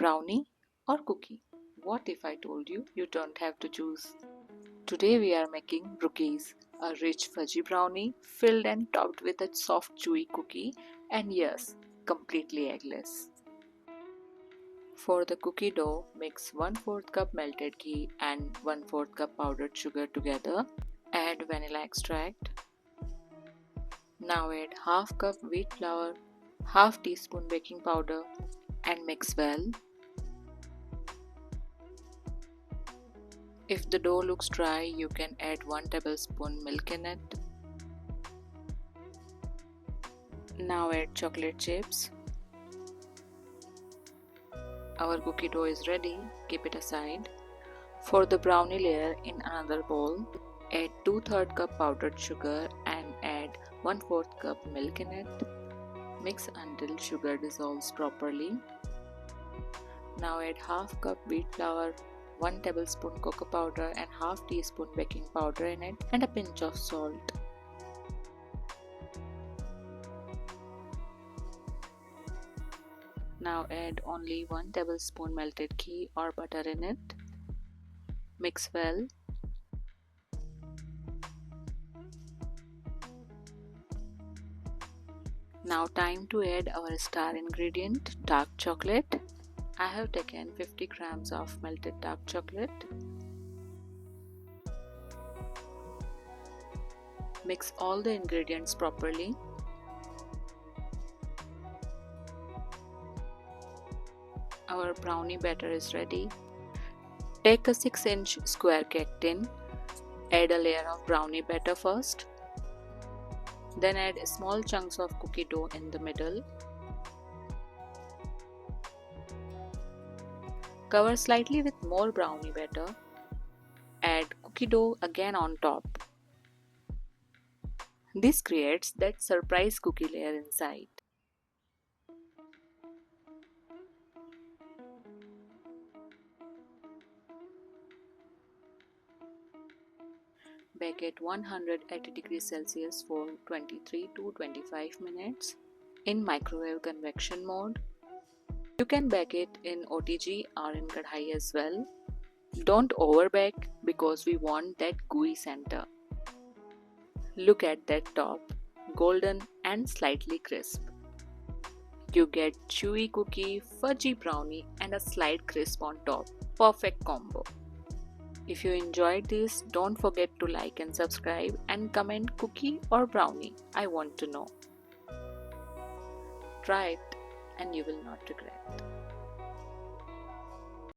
Brownie or cookie? What if I told you you don't have to choose? Today we are making Brookies, a rich fudgy brownie filled and topped with a soft chewy cookie, and yes, completely eggless. For the cookie dough, mix 1/4 cup melted ghee and 1/4 cup powdered sugar together. Add vanilla extract. Now add half cup wheat flour, half teaspoon baking powder and mix well. If the dough looks dry, you can add 1 tablespoon milk in it. Now add chocolate chips. Our cookie dough is ready, keep it aside. For the brownie layer in another bowl, add 2/3 cup powdered sugar and add 1/4 cup milk in it. Mix until sugar dissolves properly. Now add half cup wheat flour, 1 tablespoon cocoa powder and half teaspoon baking powder in it and a pinch of salt. Now add only 1 tablespoon melted ghee or butter in it. Mix well. Now time to add our star ingredient, dark chocolate. I have taken 50 grams of melted dark chocolate. Mix all the ingredients properly. Our brownie batter is ready. Take a 6-inch square cake tin. Add a layer of brownie batter first. Then add small chunks of cookie dough in the middle. Cover slightly with more brownie batter. Add cookie dough again on top. This creates that surprise cookie layer inside. Bake at 180 degrees Celsius for 23 to 25 minutes in microwave convection mode. You can bake it in OTG or in kadhai as well. Don't overbake because we want that gooey center. Look at that top, golden and slightly crisp. You get chewy cookie, fudgy brownie and a slight crisp on top. Perfect combo. If you enjoyed this, don't forget to like and subscribe and comment cookie or brownie. I want to know. Try it and you will not regret.